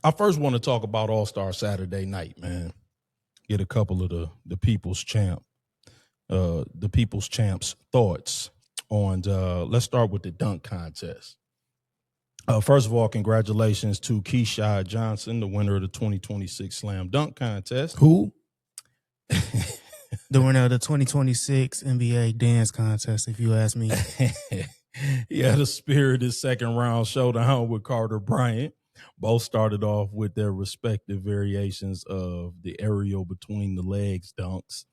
I first want to talk about All-Star Saturday night, man. Get a couple of the people's champs thoughts on let's start with the dunk contest. First of all, congratulations to Keyshawn Johnson, the winner of the 2026 Slam Dunk Contest. Who? The winner of the 2026 NBA Dance Contest, if you ask me. He had a spirited second round showdown with Carter Bryant. Both started off with their respective variations of the aerial between the legs dunks.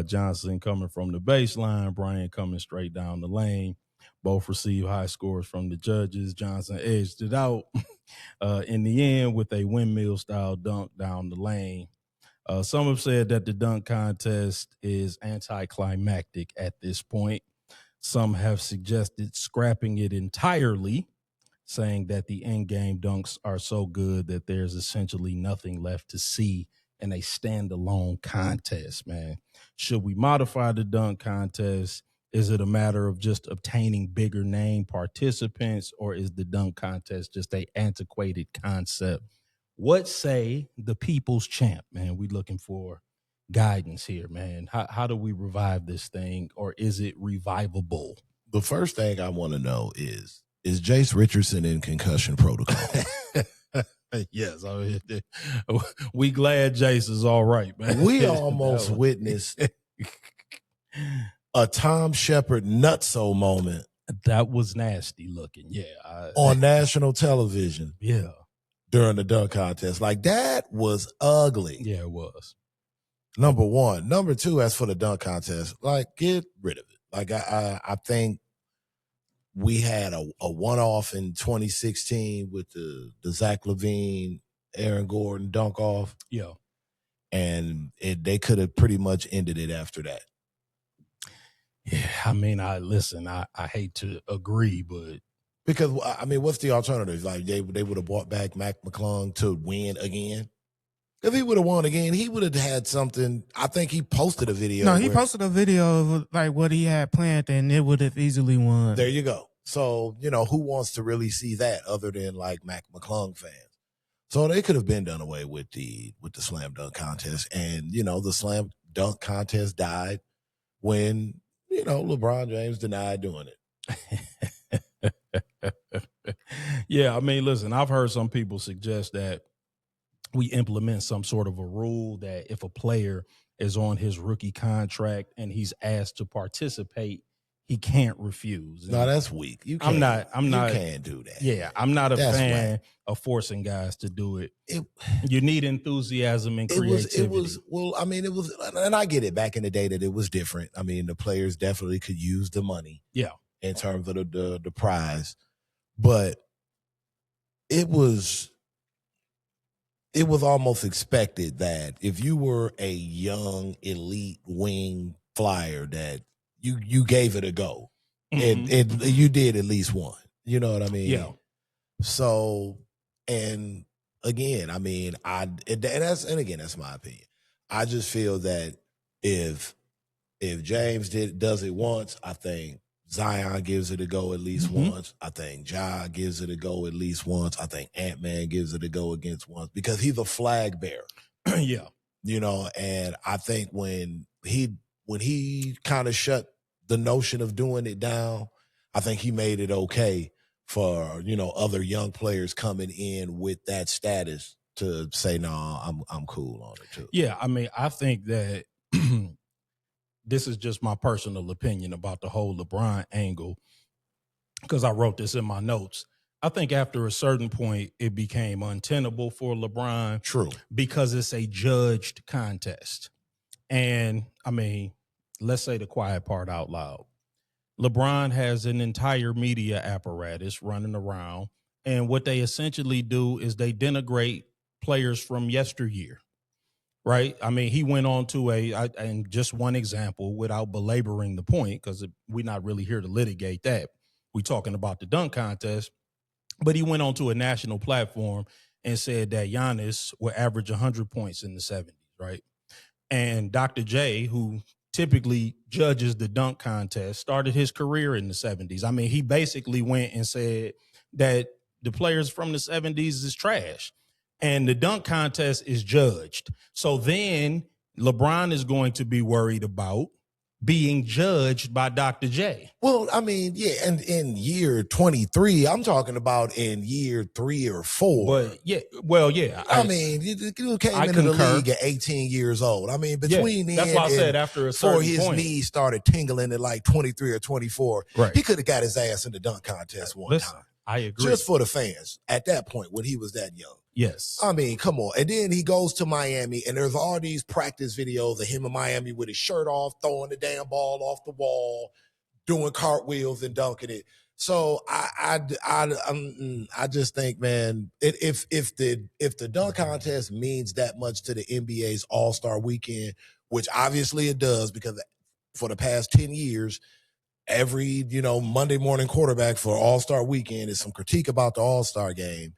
Johnson coming from the baseline, Bryant coming straight down the lane. Both received high scores from the judges. Johnson edged it out in the end with a windmill-style dunk down the lane. Some have said that the dunk contest is anticlimactic at this point. Some have suggested scrapping it entirely, saying that the in-game dunks are so good that there's essentially nothing left to see in a standalone contest, man. Should we modify the dunk contest? Is it a matter of just obtaining bigger name participants, or is the dunk contest just a antiquated concept? What say the people's champ, man? We looking for guidance here, man. How do we revive this thing, or is it revivable? The first thing I want to know is Jace Richardson in concussion protocol? Yes, I mean, we glad Jace is all right, man. We almost witnessed a Tom Shepard nutso moment. That was nasty looking, yeah. On national television. Yeah. During the dunk contest. Like, that was ugly. Yeah, it was. Number one. Number two, as for the dunk contest, like, get rid of it. Like, I think we had a one-off in 2016 with the Zach LaVine, Aaron Gordon dunk off. Yeah. And they could have pretty much ended it after that. Yeah, I mean, I hate to agree, but because, I mean, what's the alternative? Like, they would have brought back Mac McClung to win again. If he would have won again, he would have had something. I think he posted a video. No, he posted a video of like what he had planned, and it would have easily won. There you go. So, who wants to really see that other than like Mac McClung fans? So they could have been done away with the slam dunk contest. And, the slam dunk contest died when, LeBron James denied doing it. Yeah, I mean, listen, I've heard some people suggest that we implement some sort of a rule that if a player is on his rookie contract and he's asked to participate, he can't refuse. No, that's weak. You can't. You can't do that. Yeah, I'm not a fan of forcing guys to do it. You need enthusiasm and creativity. And I get it. Back in the day that it was different. I mean, the players definitely could use the money. Yeah. In terms of the prize. But it was almost expected that if you were a young elite wing flyer that you gave it a go. Mm-hmm. And you did at least one. You know what I mean? Yeah. So, and again, I mean, that's my opinion. I just feel that if James does it once, I think Zion gives it a go at least once. I think Ja gives it a go at least once. I think Ant-Man gives it a go against once because he's a flag bearer. Yeah. And I think when he kind of shut the notion of doing it down, I think he made it okay for, other young players coming in with that status to say, no, I'm cool on it too. Yeah. I mean, I think that this is just my personal opinion about the whole LeBron angle, because I wrote this in my notes. I think after a certain point, it became untenable for LeBron. True. Because it's a judged contest. And, I mean, let's say the quiet part out loud. LeBron has an entire media apparatus running around, and what they essentially do is they denigrate players from yesteryear. Right. I mean, he went on to and just one example without belaboring the point, because we're not really here to litigate that. We're talking about the dunk contest. But he went on to a national platform and said that Giannis will average 100 points in the 70s. Right. And Dr. J, who typically judges the dunk contest, started his career in the 70s. I mean, he basically went and said that the players from the 70s is trash. and the dunk contest is judged. So then LeBron is going to be worried about being judged by Dr. J. Well, I mean, yeah, and in year 23, I'm talking about in year 3 or 4. But yeah, well, yeah. I mean, you came I into the concur. league at 18 years old. I mean, between then that's why I said and after a before certain his point, knees started tingling at like 23 or 24, right, he could have got his ass in the dunk contest one time. I agree. Just for the fans at that point when he was that young. Yes. I mean, come on. And then he goes to Miami, and there's all these practice videos of him in Miami with his shirt off, throwing the damn ball off the wall, doing cartwheels and dunking it. So I just think, man, if the dunk contest means that much to the NBA's All-Star Weekend, which obviously it does, because for the past 10 years, every Monday morning quarterback for All-Star Weekend is some critique about the All-Star game.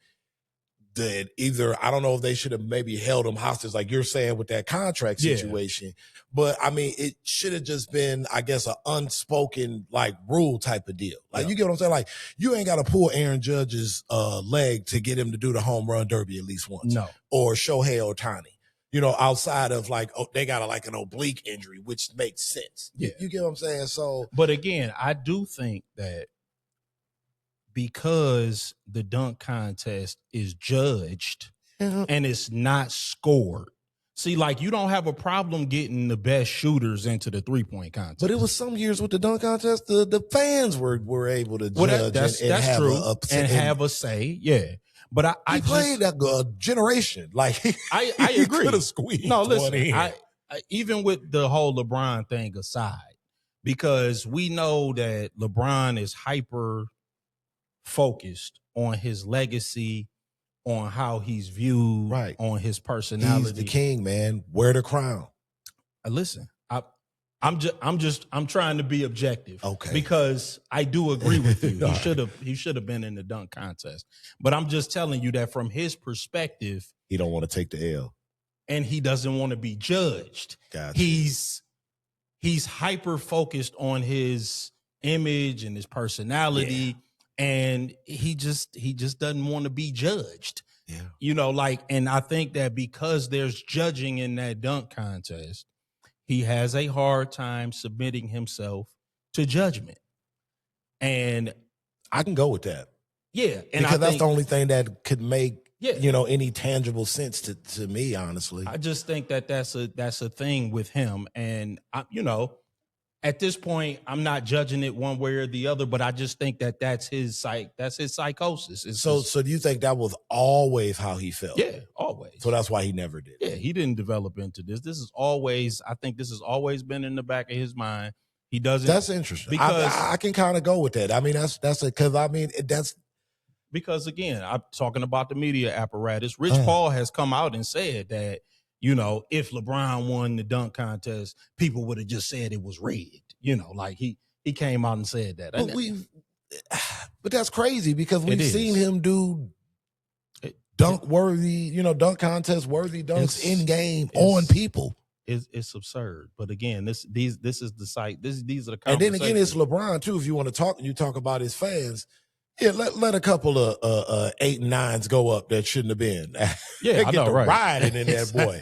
That either, I don't know if they should have maybe held him hostage, like you're saying with that contract situation, but I mean, it should have just been, I guess, an unspoken like rule type of deal. Like, you get what I'm saying? Like, you ain't got to pull Aaron Judge's leg to get him to do the home run derby at least once. No. Or Shohei Ohtani, outside of like, they got like an oblique injury, which makes sense. Yeah. You get what I'm saying? So, but again, I do think that because the dunk contest is judged and it's not scored. See, like, you don't have a problem getting the best shooters into the 3-point contest. But it was some years with the dunk contest, the fans were able to judge that's have true. Have a say. Yeah. But I played that generation. Like, I agree. Could have squeezed. No, listen, I even with the whole LeBron thing aside, because we know that LeBron is hyper focused on his legacy, on how he's viewed, right, on his personality. He's the king, man. Wear the crown. Listen, I'm trying to be objective, okay? Because I do agree with you. He should have been in the dunk contest, but I'm just telling you that from his perspective, he don't want to take the L, and he doesn't want to be judged. Gotcha. He's hyper focused on his image and his personality. Yeah. And he just doesn't want to be judged. Yeah. And I think that because there's judging in that dunk contest, he has a hard time submitting himself to judgment. And I can go with that. Yeah. And because that's the only thing that could make, any tangible sense to me, honestly. I just think that that's a thing with him. And at this point, I'm not judging it one way or the other, but I just think that that's his psychosis. So do you think that was always how he felt? Yeah, always. So that's why he never did. Yeah, he didn't develop into this. I think this has always been in the back of his mind. He doesn't. That's interesting. Because I can kind of go with that. I mean, because again, I'm talking about the media apparatus. Rich Paul has come out and said that, if LeBron won the dunk contest, people would have just said it was rigged. Like he came out and said that. But that's crazy because we've seen him do dunk contest worthy dunks in game on people. It's absurd. But again, this is the site. These are the conversations. And then again, it's LeBron too. If you want to talk about his fans. Yeah, let a couple of 8 and 9s go up that shouldn't have been. Yeah, I know, right? Riding in that boy,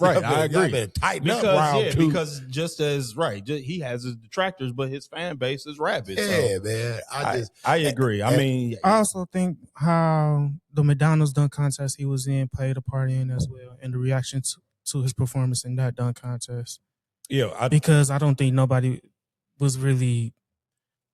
right? I agree. Tighten up round two. Because just as he has his detractors, but his fan base is rabid. Yeah, so man. I agree. I also think how the McDonald's dunk contest he was in played a part in as well, and the reaction to his performance in that dunk contest. Yeah, because I don't think nobody was really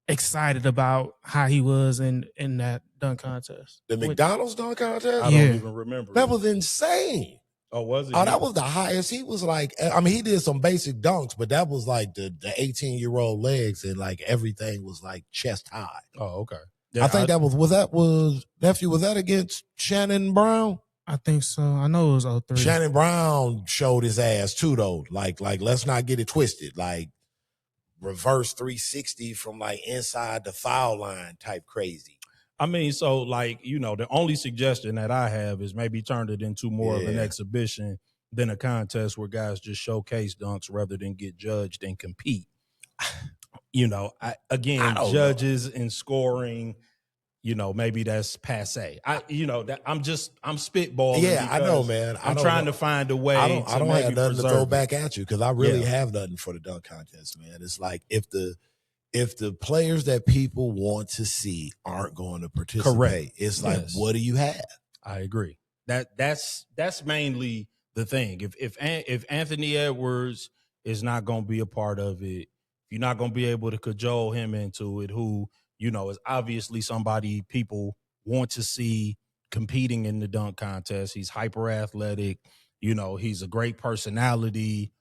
excited about how he was in that dunk contest. The McDonald's dunk contest? I don't even remember. That was insane. Oh, was it? Oh, that was the highest. He was like, I mean, he did some basic dunks, but that was like the 18-year-old legs and like everything was like chest high. Oh, okay. Yeah, I think was that against Shannon Brown? I think so. I know it was 03. Shannon Brown showed his ass too, though. Like let's not get it twisted. Like, reverse 360 from like inside the foul line type crazy. I mean, so like, the only suggestion that I have is maybe turn it into more of an exhibition than a contest where guys just showcase dunks rather than get judged and compete. Judges and scoring, maybe that's passe. I'm spitballing. Yeah, I know, man. I'm trying to find a way. I don't have maybe nothing to throw preserve back it. at you because I really have nothing for the dunk contest, man. It's like if the players that people want to see aren't going to participate, Correct. It's like, what do you have? I agree. That's mainly the thing. If Anthony Edwards is not going to be a part of it, you're not going to be able to cajole him into it, who, is obviously somebody people want to see competing in the dunk contest. He's hyper athletic. He's a great personality.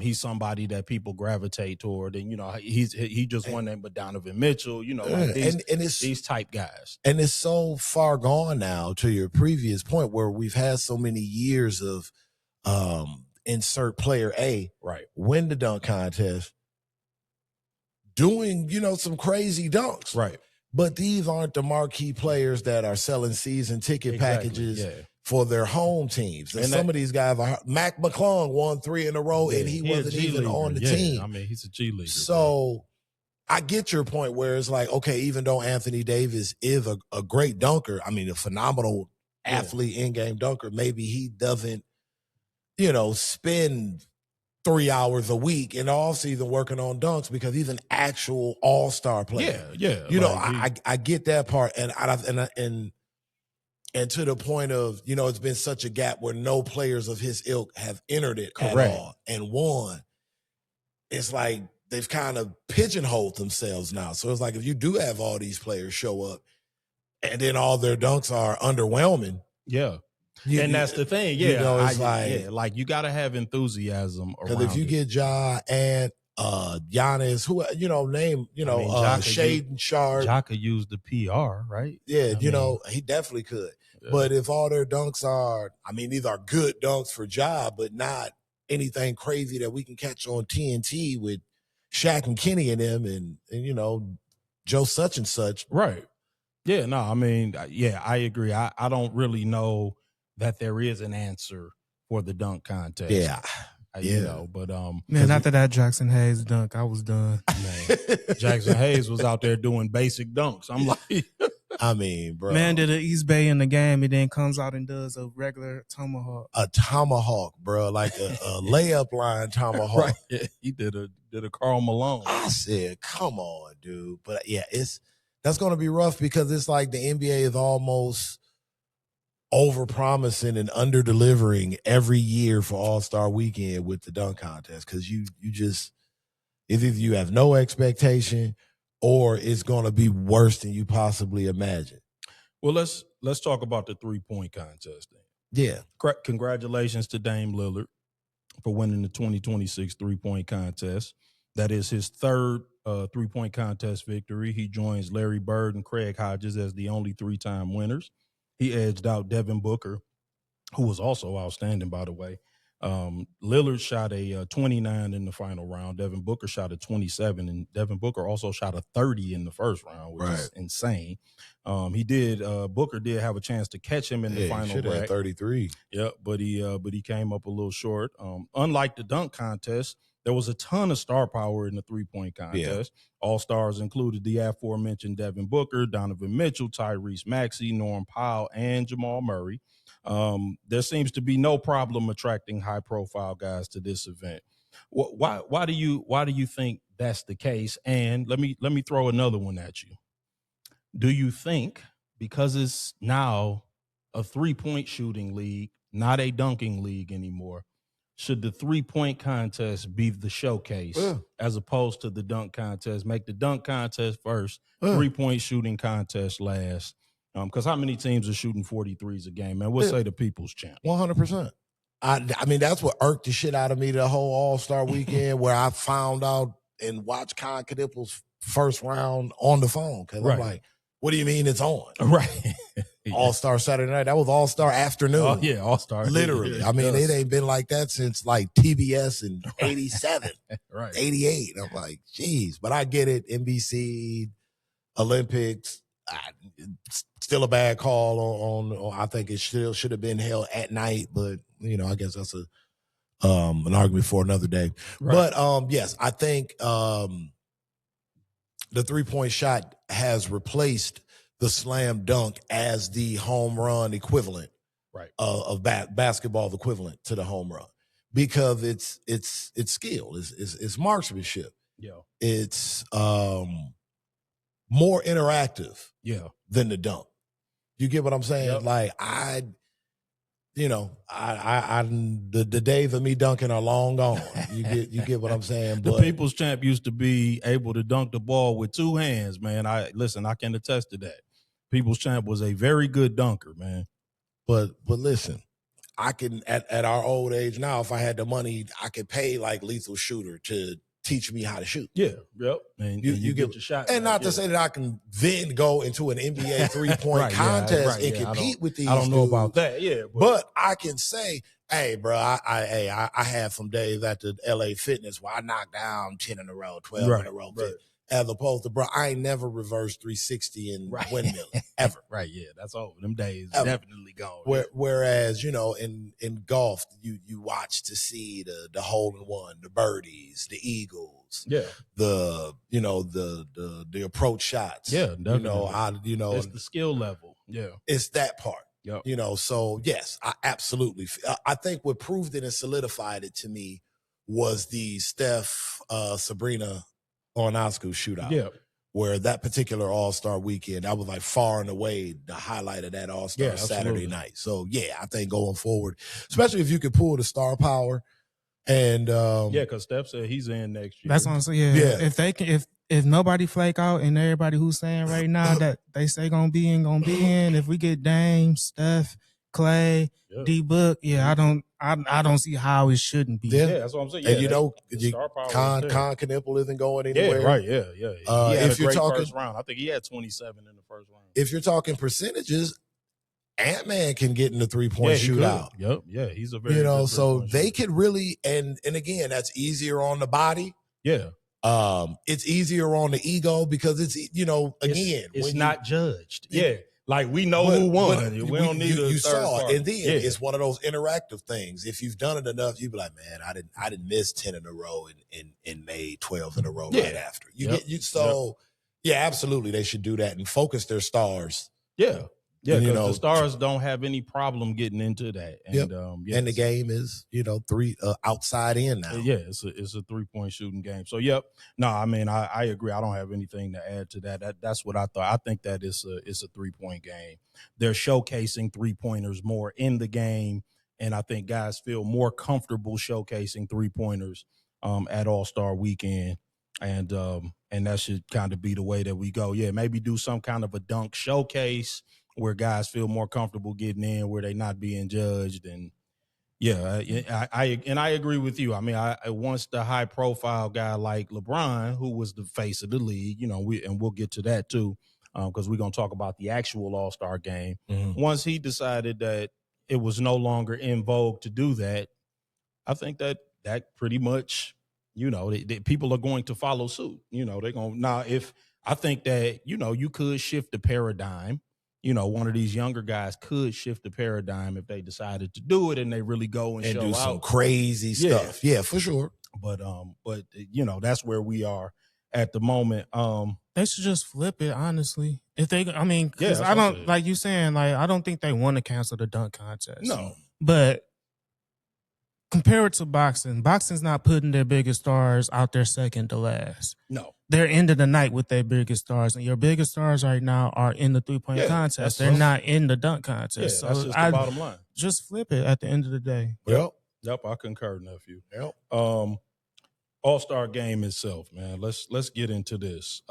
He's somebody that people gravitate toward, and he just won that, but Donovan Mitchell, these type guys. And it's so far gone now, to your previous point, where we've had so many years of insert player A win the dunk contest, doing some crazy dunks, right? But these aren't the marquee players that are selling season ticket packages for their home teams. And some of these guys are. Mac McClung won 3 in a row, and he wasn't even on the team. I mean, he's a G leaguer. So I get your point where it's like, okay, even though Anthony Davis is a great dunker, I mean, a phenomenal athlete, in-game dunker, maybe he doesn't, spend 3 hours a in the offseason working on dunks because he's an actual all-star player. Yeah. I get that part, and to the point of, it's been such a gap where no players of his ilk have entered it at all and won. It's like they've kind of pigeonholed themselves now. So it's like if you do have all these players show up and then all their dunks are underwhelming. Yeah. That's the thing. Yeah. It's you got to have enthusiasm around it. Because if you get Ja and Giannis, who Shaden Sharp. Ja could use the PR, right? Yeah, he definitely could. Yeah. But if all their dunks are, these are good dunks for Ja, but not anything crazy that we can catch on TNT with Shaq and Kenny and them and Joe such and such. Right. Yeah, no, I agree. I don't really know that there is an answer for the dunk contest. Yeah. But man, after that Jackson Hayes dunk, I was done. Man, Jackson Hayes was out there doing basic dunks. I'm like, bro. Man did an East Bay in the game and then comes out and does a regular tomahawk. A tomahawk, bro, like a layup line tomahawk. Right. Yeah, he did a Karl Malone. I said, come on, dude. But that's going to be rough because it's like the NBA is almost over-promising and under-delivering every year for All-Star Weekend with the dunk contest because you just either you have no expectation or it's going to be worse than you possibly imagine. Well, let's talk about the 3-point contest then. Yeah. Congratulations to Dame Lillard for winning the 2026 3-point contest. That is his third 3-point contest victory. He joins Larry Bird and Craig Hodges as the only 3-time winners. He edged out Devin Booker, who was also outstanding, by the way. Lillard shot a 29 in the final round. Devin Booker shot a 27, and Devin Booker also shot a 30 in the first round, which is insane. Booker did have a chance to catch him in the final round. Should have 33. Yeah, but he came up a little short. Unlike the dunk contest, there was a ton of star power in the 3-point contest. Yeah. All-stars included the aforementioned Devin Booker, Donovan Mitchell, Tyrese Maxey, Norm Powell, and Jamal Murray. There seems to be no problem attracting high-profile guys to this event. Why do you think that's the case? And let me throw another one at you. Do you think because it's now a 3-point shooting league, not a dunking league anymore, should the 3-point contest be the showcase as opposed to the dunk contest? Make the dunk contest first, 3-point shooting contest last. Because how many teams are shooting 43s a game, man? We'll say the people's champ. 100%. That's what irked the shit out of me the whole All-Star Weekend where I found out and watched Con Knippel's first round on the phone. Because I'm like, what do you mean it's on? Right. All-Star Saturday night. That was All-Star afternoon. Oh, yeah, All-Star. Literally. It ain't been like that since like TBS in 87, 88. I'm like, geez. But I get it. NBC, Olympics. Still a bad call on I think it still should have been held at night, but I guess that's an argument for another day. Right. But yes, I think the 3-point shot has replaced the slam dunk as the home run equivalent, Right. Of basketball equivalent to the home run, because it's skill, it's marksmanship, Yeah. it's more interactive Yeah. than the dunk. You get what I'm saying? Yep. Like the days of me dunking are long gone. You get what I'm saying? The But People's Champ used to be able to dunk the ball with two hands, man. I can attest to that. People's Champ was a very good dunker, man. But listen, I can at our old age now, if I had the money, I could pay like Lethal Shooter to teach me how to shoot. Yeah, yep. And you get your shot. And not to say that I can then go into an NBA 3-point contest and compete with these. I don't know about that. Yeah, but I can say, hey, bro, I had some days at the LA Fitness where I knocked down 10 in a row, 12 in a row. Right. As opposed to, bro, I ain't never reversed 360 in windmill ever. Right, yeah, that's over. Them days Ever. definitely gone. Whereas, in golf, you watch to see the hole in one, the birdies, the eagles, the approach shots. Yeah, definitely. It's the skill level. Yeah, it's that part. Yep. So yes, I absolutely. I think what proved it and solidified it to me was the Steph Sabrina Ionescu shootout. Yeah. Where that particular All-Star weekend, that was like far and away the highlight of that All-Star Saturday night. So yeah, I think going forward, especially if you could pull the star power, and because Steph said he's in next year. That's what I'm saying. Yeah. If they can, if nobody flake out and everybody who's saying right now that they say gonna be in, if we get Dame, Steph, Clay, D-Book, I don't see how it shouldn't be. Yeah, that's what I'm saying. Yeah, and Con Knipple isn't going anywhere. Yeah, right. Yeah. If you're talking first round, I think he had 27 in the first round. If you're talking percentages, Ant-Man can get in the 3-point shootout. Yep. Yeah, he's a very good so they could really, and again, that's easier on the body. Yeah. It's easier on the ego because it's it's not judged. Like we know who won. We don't need you saw party. And then it's one of those interactive things. If you've done it enough, you'd be like, man, I didn't miss 10 in a row and made 12 in a row right after. Absolutely they should do that and focus their stars. Yeah. Yeah, because the stars don't have any problem getting into that. And and the game is, three outside in now. Yeah, it's a 3-point shooting game. So I agree. I don't have anything to add to that. That's what I thought. I think that it's a 3-point game. They're showcasing 3-pointers more in the game, and I think guys feel more comfortable showcasing 3-pointers at All-Star Weekend. And that should kind of be the way that we go. Yeah, maybe do some kind of a dunk showcase where guys feel more comfortable getting in, where they're not being judged. And I agree with you. I mean, I once the high profile guy like LeBron, who was the face of the league, we'll get to that too, because we're going to talk about the actual All-Star game. Mm-hmm. Once he decided that it was no longer in vogue to do that, I think that pretty much, people are going to follow suit. They're going to, now if I think that, you could shift the paradigm. One of these younger guys could shift the paradigm if they decided to do it and they really go and show do out some crazy stuff. Yeah, for sure. But that's where we are at the moment. They should just flip it, honestly. If they, because I don't, like you saying, like, I don't think they want to cancel the dunk contest. No. But compare it to boxing. Boxing's not putting their biggest stars out there second to last. No. They're ending the night with their biggest stars. And your biggest stars right now are in the 3-point contest. They're not in the dunk contest. Yeah, so that's just the bottom line. Just flip it at the end of the day. Yep, I concur, nephew. Yep. All-Star game itself, man. Let's get into this.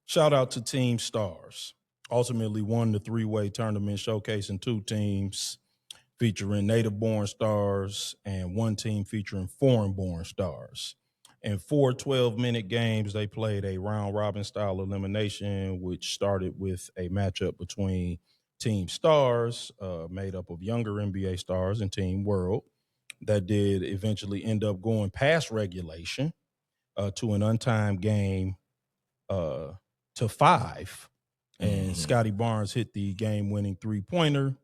Shout out to Team Stars. Ultimately won the 3-way tournament, showcasing 2 teams featuring native-born stars and 1 team featuring foreign-born stars. In 4 12-minute games, they played a round-robin style elimination, which started with a matchup between Team Stars, made up of younger NBA stars, and Team World, that did eventually end up going past regulation to an untimed game to 5. And Scotty Barnes hit the game-winning 3-pointer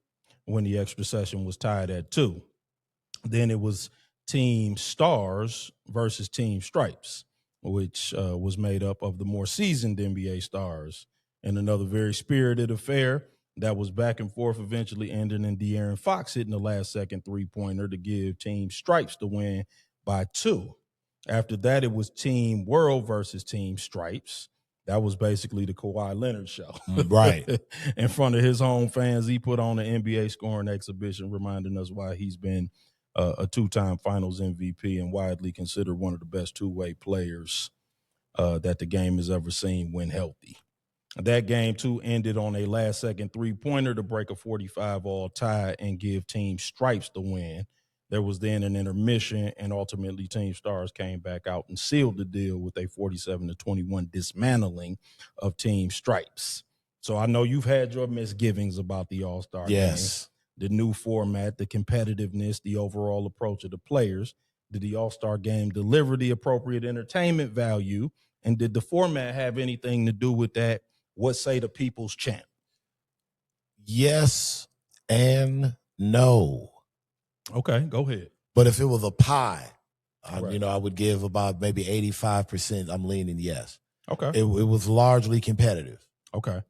when the extra session was tied at 2. Then it was Team Stars versus Team Stripes, which was made up of the more seasoned NBA stars In another very spirited affair that was back and forth, eventually ending in De'Aaron Fox hitting the last second 3-pointer to give Team Stripes the win by 2. After that, it was Team World versus Team Stripes. That was basically the Kawhi Leonard show. Right. In front of his home fans, he put on an NBA scoring exhibition, reminding us why he's been a 2-time finals MVP and widely considered one of the best two-way players that the game has ever seen when healthy. That game, too, ended on a last-second 3-pointer to break a 45-all tie and give Team Stripes the win. There was then an intermission, and ultimately Team Stars came back out and sealed the deal with a 47-21 dismantling of Team Stripes. So I know you've had your misgivings about the All-Star game, the new format, the competitiveness, the overall approach of the players. Did the All-Star game deliver the appropriate entertainment value? And did the format have anything to do with that? What say the people's champ? Yes and no. Okay, go ahead. But if it was a pie, Right. I would give about maybe 85%. I'm leaning yes. Okay. It was largely competitive. Okay.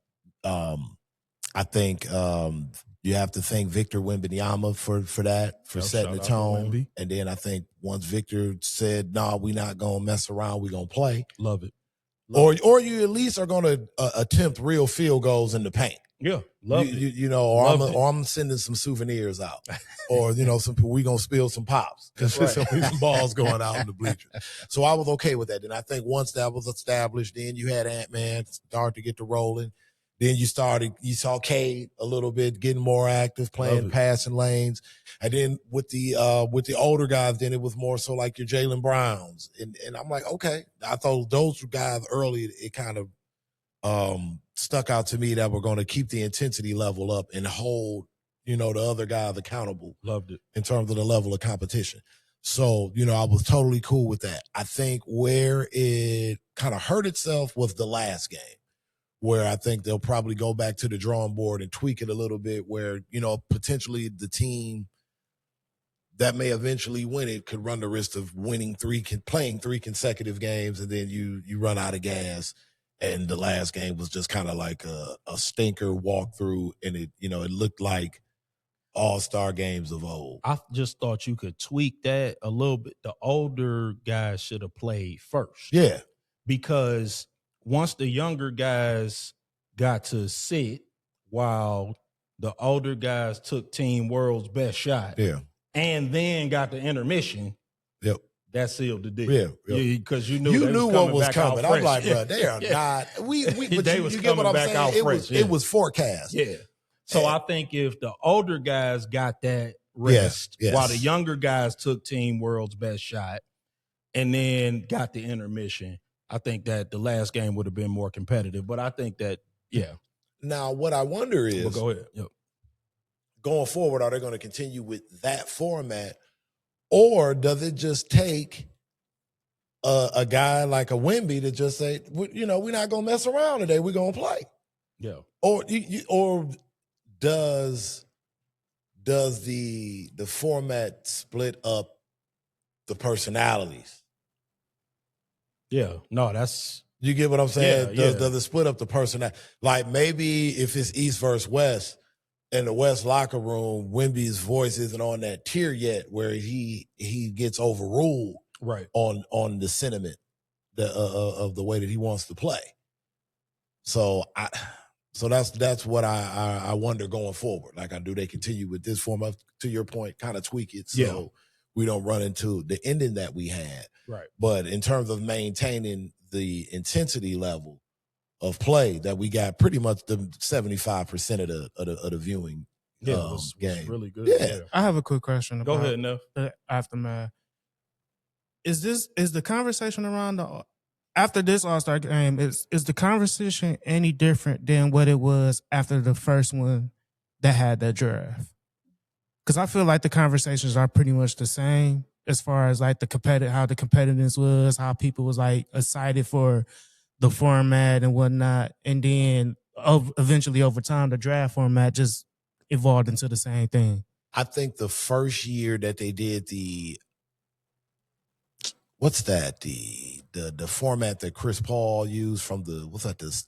I think you have to thank Victor Wembanyama for that, for setting the tone. And then I think once Victor said, "No, we're not gonna mess around. We're gonna play." Love it. Or you at least are going to attempt real field goals in the paint. Yeah, love it. Or I'm sending some souvenirs out, or some people, we gonna spill some pops because there's some balls going out in the bleachers. So I was okay with that. And I think once that was established, then you had Ant-Man start to get to rolling. Then you saw Cade a little bit getting more active, playing passing lanes. And then with the older guys, then it was more so like your Jaylen Browns. And I'm like, okay. I thought those guys early, it kind of stuck out to me that we're going to keep the intensity level up and hold, the other guys accountable. Loved it. In terms of the level of competition. So, I was totally cool with that. I think where it kind of hurt itself was the last game, where I think they'll probably go back to the drawing board and tweak it a little bit, where, potentially the team that may eventually win it could run the risk of playing 3 consecutive games, and then you run out of gas. And the last game was just kind of like a stinker walkthrough, and it looked like all-star games of old. I just thought you could tweak that a little bit. The older guys should have played first. Yeah. Because once the younger guys got to sit while the older guys took Team World's best shot, and then got the intermission, that sealed the deal. Because you knew what was coming. I'm like, bro, they are not. But they was coming back out fresh. It was forecast. Yeah. So I think if the older guys got that rest while the younger guys took Team World's best shot and then got the intermission, I think that the last game would have been more competitive. But I think that, Now, what I wonder is, go ahead. Going forward, are they going to continue with that format, or does it just take a guy like a Wemby to just say, we're not going to mess around today, we're going to play? Yeah. Or does the format split up the personalities? Yeah. No, that's... You get what I'm saying? Yeah, does it split up the personality? Like maybe if it's East versus West, in the West locker room, Wemby's voice isn't on that tier yet where he gets overruled on the sentiment of the way that he wants to play. So that's what I wonder going forward. Like, do they continue with this format, to your point, kind of tweak it so we don't run into the ending that we had. Right. But in terms of maintaining the intensity level of play that we got, pretty much the 75% of the viewing was game. Really good. Yeah. I have a quick question about Go ahead, Neff. the aftermath. Is the conversation around after this All-Star game, is the conversation any different than what it was after the first one that had that draft? Because I feel like the conversations are pretty much the same as far as like how the competitiveness was, how people was like excited for the format and whatnot. And then eventually over time, the draft format just evolved into the same thing. I think the first year that they did what's that? The format that Chris Paul used from the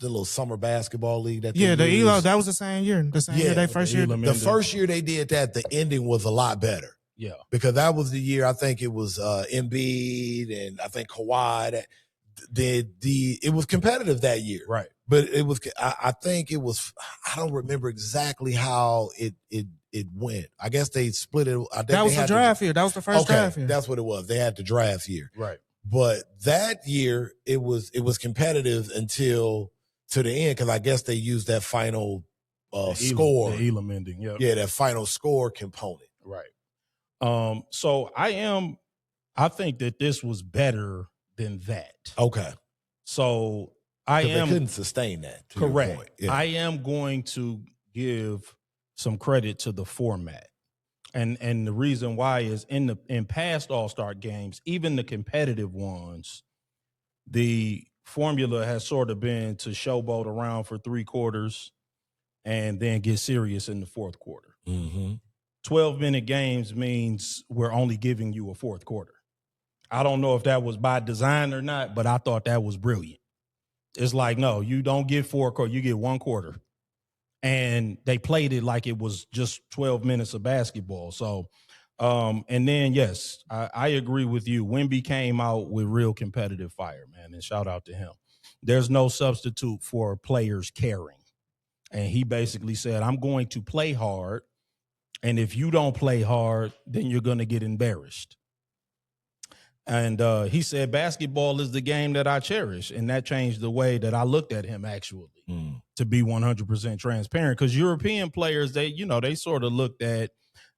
little summer basketball league that Yeah, they the used? ELO, that was the same year. The same year they first year. The first year they did that, the ending was a lot better. Yeah. Because that was the year I think it was Embiid and I think Kawhi it was competitive that year. Right. But it was I think it was I don't remember exactly how it went. I guess they split it. That was the draft year. That was the first draft year. That's what it was. They had the draft year. Right. But that year it was competitive until to the end because I guess they used that final score. The Elam ending. Yeah. Yeah, that final score component. Right. So I think that this was better than that. Okay. So they couldn't sustain that. Correct. Yeah. I am going to give some credit to the format. And the reason why is in past All-Star games, even the competitive ones, the formula has sort of been to showboat around for 3 quarters and then get serious in the fourth quarter. Mm-hmm. 12-minute games means we're only giving you a fourth quarter. I don't know if that was by design or not, but I thought that was brilliant. It's like, no, you don't get 4 quarters, you get 1 quarter. And they played it like it was just 12 minutes of basketball. So, and then, yes, I agree with you. Wemby came out with real competitive fire, man, and shout out to him. There's no substitute for players caring. And he basically said, I'm going to play hard. And if you don't play hard, then you're going to get embarrassed. And he said, basketball is the game that I cherish. And that changed the way that I looked at him, actually, to be 100% transparent. Because European players, they sort of looked at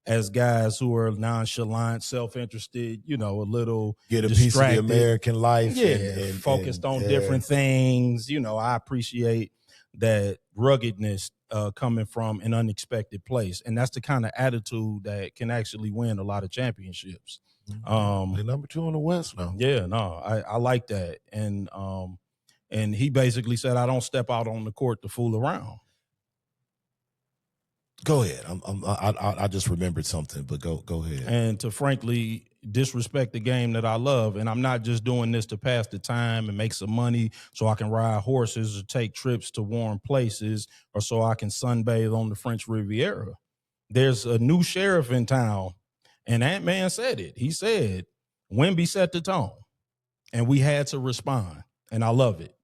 as guys who are nonchalant, self-interested, a little get a distracted. Piece of the American life. Yeah, and focused on different things. I appreciate that ruggedness coming from an unexpected place. And that's the kind of attitude that can actually win a lot of championships. They're number 2 on the West now. Yeah, no, I like that. And he basically said, I don't step out on the court to fool around. Go ahead. I just remembered something, but go ahead. And to frankly disrespect the game that I love. And I'm not just doing this to pass the time and make some money so I can ride horses or take trips to warm places or so I can sunbathe on the French Riviera. There's a new sheriff in town. And Ant-Man said it. He said, Wemby set the tone, and we had to respond, and I love it.